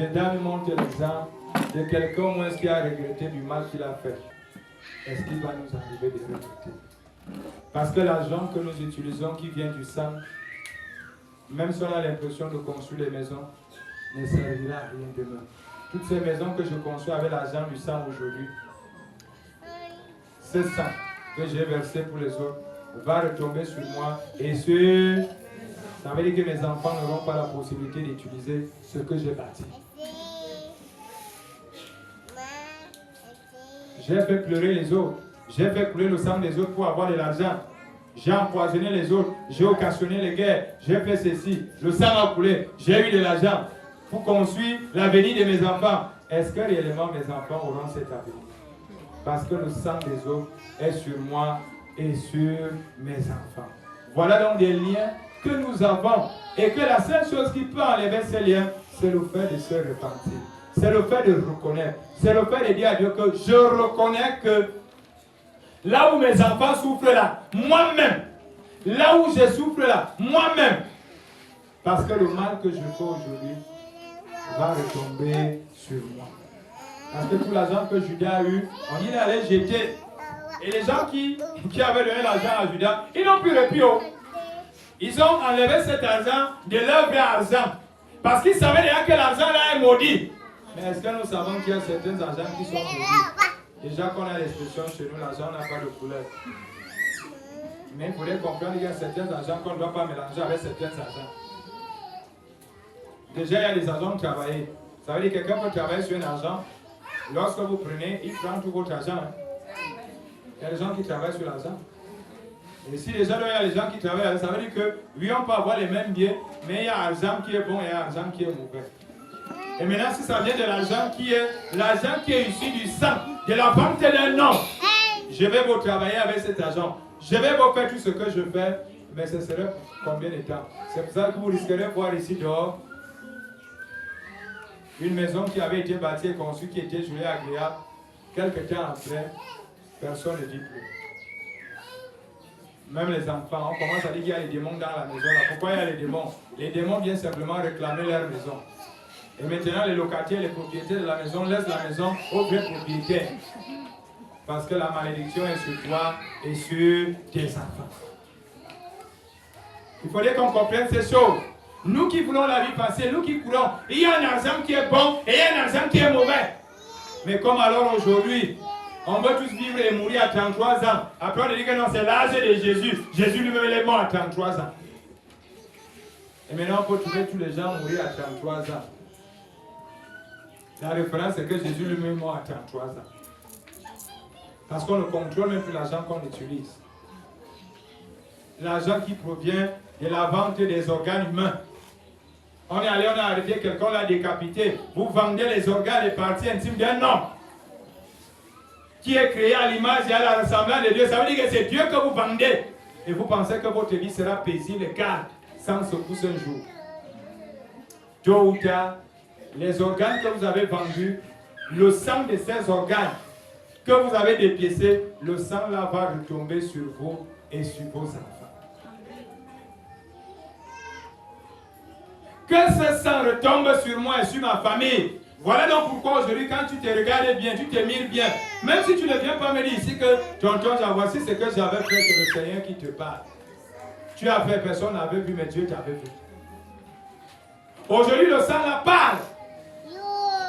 les dames montrent l'exemple de quelqu'un au moins qui a regretté du mal qu'il a fait. Est-ce qu'il va nous arriver de regretter? Parce que l'argent que nous utilisons qui vient du sang, même si on a l'impression de construire les maisons, ne servira à rien demain. Toutes ces maisons que je construis avec l'argent du sang aujourd'hui, ce sang que j'ai versé pour les autres va retomber sur moi et sur... Ça veut dire que mes enfants n'auront pas la possibilité d'utiliser ce que j'ai bâti. J'ai fait pleurer les autres. J'ai fait couler le sang des autres pour avoir de l'argent. J'ai empoisonné les autres. J'ai occasionné les guerres. J'ai fait ceci. Le sang a coulé. J'ai eu de l'argent pour construire l'avenir de mes enfants. Est-ce que réellement mes enfants auront cet avenir? Parce que le sang des autres est sur moi et sur mes enfants. Voilà donc des liens que nous avons. Et que la seule chose qui peut enlever ces liens, c'est le fait de se repentir. C'est le fait de reconnaître. C'est le fait de dire à Dieu que je reconnais que là où mes enfants souffrent là, moi-même, là où je souffre là, moi-même, parce que le mal que je fais aujourd'hui va retomber sur moi. Parce que tout l'argent que Judas a eu, on dit d'aller jeter. Et les gens qui avaient donné l'argent à Judas, ils n'ont plus repris. Ils ont enlevé cet argent de leur vrai argent. Parce qu'ils savaient déjà que l'argent là est maudit. Mais est-ce que nous savons qu'il y a certains argents qui sont maudits? Déjà qu'on a l'expression chez nous, l'argent n'a pas de couleur. Mais il faudrait comprendre qu'il y a certains argents qu'on ne doit pas mélanger avec certains argents. Déjà, il y a des argents travaillés. Ça veut dire que quelqu'un peut travailler sur un argent. Lorsque vous prenez, il prend tout votre argent. Il y a des gens qui travaillent sur l'argent. Et si déjà il y a des gens qui travaillent, ça veut dire que oui, on peut avoir les mêmes biens, mais il y a argent qui est bon et argent qui est mauvais. Et maintenant, si ça vient de l'argent qui est issu du sang, de la vente d'un homme, je vais vous travailler avec cet argent. Je vais vous faire tout ce que je fais, mais ce serait combien de temps? C'est pour ça que vous risquerez de voir ici dehors une maison qui avait été bâtie et conçue, qui était jolie, agréable. Quelque temps après, personne ne dit plus. Même les enfants, on commence à dire qu'il y a les démons dans la maison. Là. Pourquoi il y a les démons? Les démons viennent simplement réclamer leur maison. Et maintenant, les locataires, les propriétaires de la maison laissent la maison aux vrais propriétaires. Parce que la malédiction est sur toi et sur tes enfants. Il faudrait qu'on comprenne ces choses. Nous qui voulons la vie passée, nous qui courons, il y a un argent qui est bon et il y a un argent qui est mauvais. Mais comme alors aujourd'hui, on veut tous vivre et mourir à 33 ans. Après on dit que non, c'est l'âge de Jésus. Jésus lui-même est mort à 33 ans. Et maintenant on peut trouver tous les gens mourir à 33 ans. La référence c'est que Jésus lui-même est mort à 33 ans. Parce qu'on ne contrôle même plus l'argent qu'on utilise. L'argent qui provient de la vente des organes humains. On est allé, on a arrêté quelqu'un, on l'a décapité. Vous vendez les organes et parties intimes d'un homme qui est créé à l'image et à la ressemblance de Dieu. Ça veut dire que c'est Dieu que vous vendez. Et vous pensez que votre vie sera paisible et calme sans secousse un jour. Tôt ou tard, les organes que vous avez vendus, le sang de ces organes que vous avez dépiécés, le sang là va retomber sur vous et sur vos enfants. Que ce sang retombe sur moi et sur ma famille. Voilà donc pourquoi aujourd'hui, quand tu te regardes bien, tu te mires bien, même si tu ne viens pas me dire ici que tonton, voici ce que j'avais fait, c'est le Seigneur qui te parle. Tu as fait, personne n'avait vu, mais Dieu t'avait vu. Aujourd'hui, le sang là parle.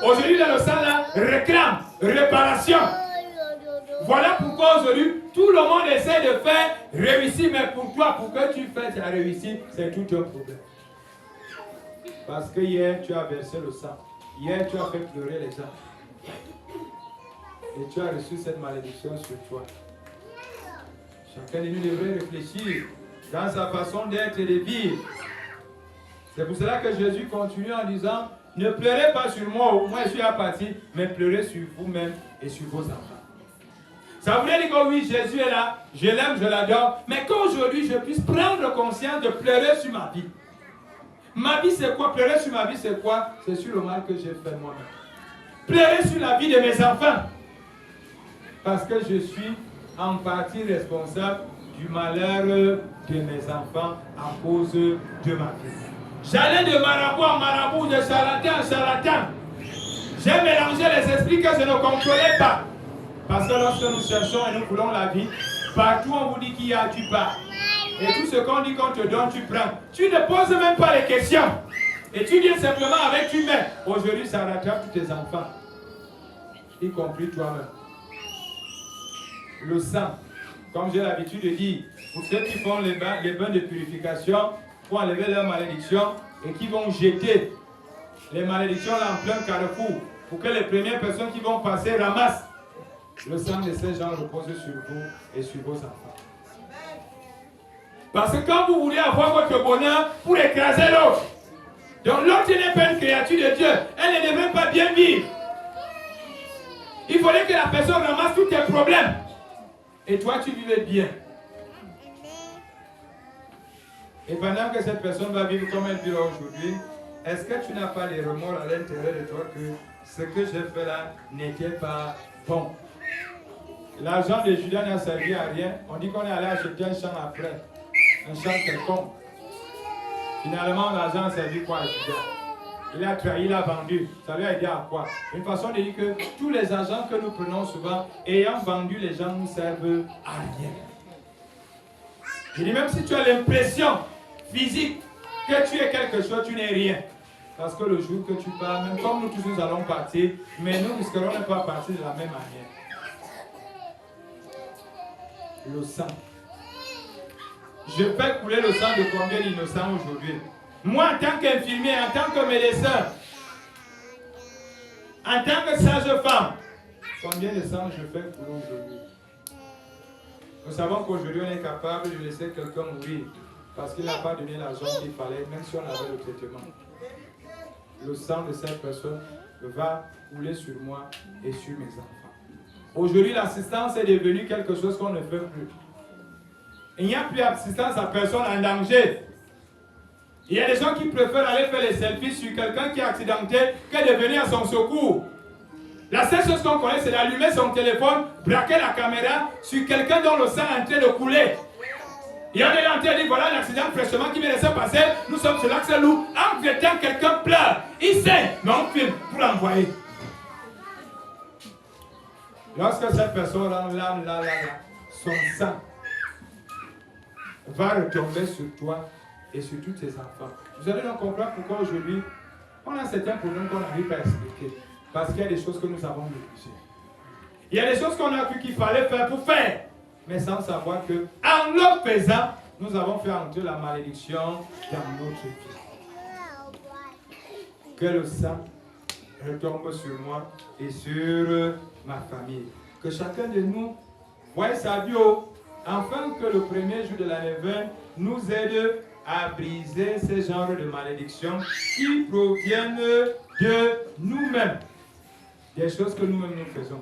Aujourd'hui, le sang là réclame réparation. Voilà pourquoi aujourd'hui, tout le monde essaie de faire réussir, mais pour toi, pour que tu fasses la réussite, c'est tout un problème. Parce que hier, tu as versé le sang. Hier, tu as fait pleurer les gens. Et tu as reçu cette malédiction sur toi. Chacun de nous devrait réfléchir dans sa façon d'être et de vivre. C'est pour cela que Jésus continue en disant, ne pleurez pas sur moi, moi je suis à partir, mais pleurez sur vous-même et sur vos enfants. Ça voulait dire que oui, Jésus est là, je l'aime, je l'adore, mais qu'aujourd'hui je puisse prendre conscience de pleurer sur ma vie. Ma vie c'est quoi? Pleurer sur ma vie c'est quoi? C'est sur le mal que j'ai fait moi-même. Pleurer sur la vie de mes enfants. Parce que je suis en partie responsable du malheur de mes enfants à cause de ma vie. J'allais de marabout en marabout, de charlatan en charlatan. J'ai mélangé les esprits que je ne contrôlais pas. Parce que lorsque nous cherchons et nous voulons la vie, partout on vous dit qu'il y a, tu pars. Et tout ce qu'on dit qu'on te donne, tu prends. Tu ne poses même pas les questions. Et tu viens simplement avec tu mets. Aujourd'hui, ça rattrape tous tes enfants. Y compris toi-même. Le sang, comme j'ai l'habitude de dire, pour ceux qui font les bains de purification, pour enlever leurs malédictions et qui vont jeter les malédictions là en plein carrefour, pour que les premières personnes qui vont passer ramassent. Le sang de ces gens repose sur vous et sur vos enfants. Parce que quand vous voulez avoir votre bonheur pour écraser l'autre, donc l'autre n'est pas une créature de Dieu, elle ne devrait pas bien vivre. Il fallait que la personne ramasse tous tes problèmes. Et toi, tu vivais bien. Et pendant que cette personne va vivre comme elle vit aujourd'hui, est-ce que tu n'as pas les remords à l'intérieur de toi que ce que j'ai fait là n'était pas bon? L'argent de Judas n'a servi à rien. On dit qu'on est allé acheter un champ après. Un champ quelconque. Finalement, l'argent a servi quoi à Judas? Il a trahi, il a vendu. Ça lui a aidé à quoi? Une façon de dire que tous les argents que nous prenons souvent, ayant vendu, les gens nous servent à rien. Je dis même si tu as l'impression physique que tu es quelque chose, tu n'es rien. Parce que le jour que tu pars, même comme nous tous nous allons partir, mais nous risquerons de ne pas partir de la même manière. Le sang. Je fais couler le sang de combien d'innocents aujourd'hui? Moi, en tant qu'infirmier, en tant que médecin, en tant que sage-femme, combien de sang je fais couler aujourd'hui? Nous savons qu'aujourd'hui, on est capable de laisser quelqu'un mourir parce qu'il n'a pas donné l'argent qu'il fallait, même si on avait le traitement. Le sang de cette personne va couler sur moi et sur mes enfants. Aujourd'hui, l'assistance est devenue quelque chose qu'on ne fait plus. Il n'y a plus d'assistance à personne en danger. Il y a des gens qui préfèrent aller faire les selfies sur quelqu'un qui est accidenté que de venir à son secours. La seule chose qu'on connaît, c'est d'allumer son téléphone, braquer la caméra sur quelqu'un dont le sang est en train de couler. Et on est en train de dire, voilà un accident fraîchement qui vient de se passer, nous sommes sur l'axe lourd, en traitant quelqu'un pleure, il saigne, mais on filme pour l'envoyer. Lorsque cette personne là, son sang va retomber sur toi et sur tous tes enfants. Vous allez donc comprendre pourquoi aujourd'hui, on a certains problèmes qu'on n'arrive pas à expliquer. Parce qu'il y a des choses que nous avons négligées. Il y a des choses qu'on a cru qu'il fallait faire pour faire. Mais sans savoir que, en le faisant, nous avons fait entrer la malédiction dans notre vie. Que le sang retombe sur moi et sur ma famille. Que chacun de nous voie sa bio, afin que le premier jour de l'année 20 nous aide à briser ce genre de malédictions qui proviennent de nous-mêmes. Des choses que nous-mêmes nous faisons.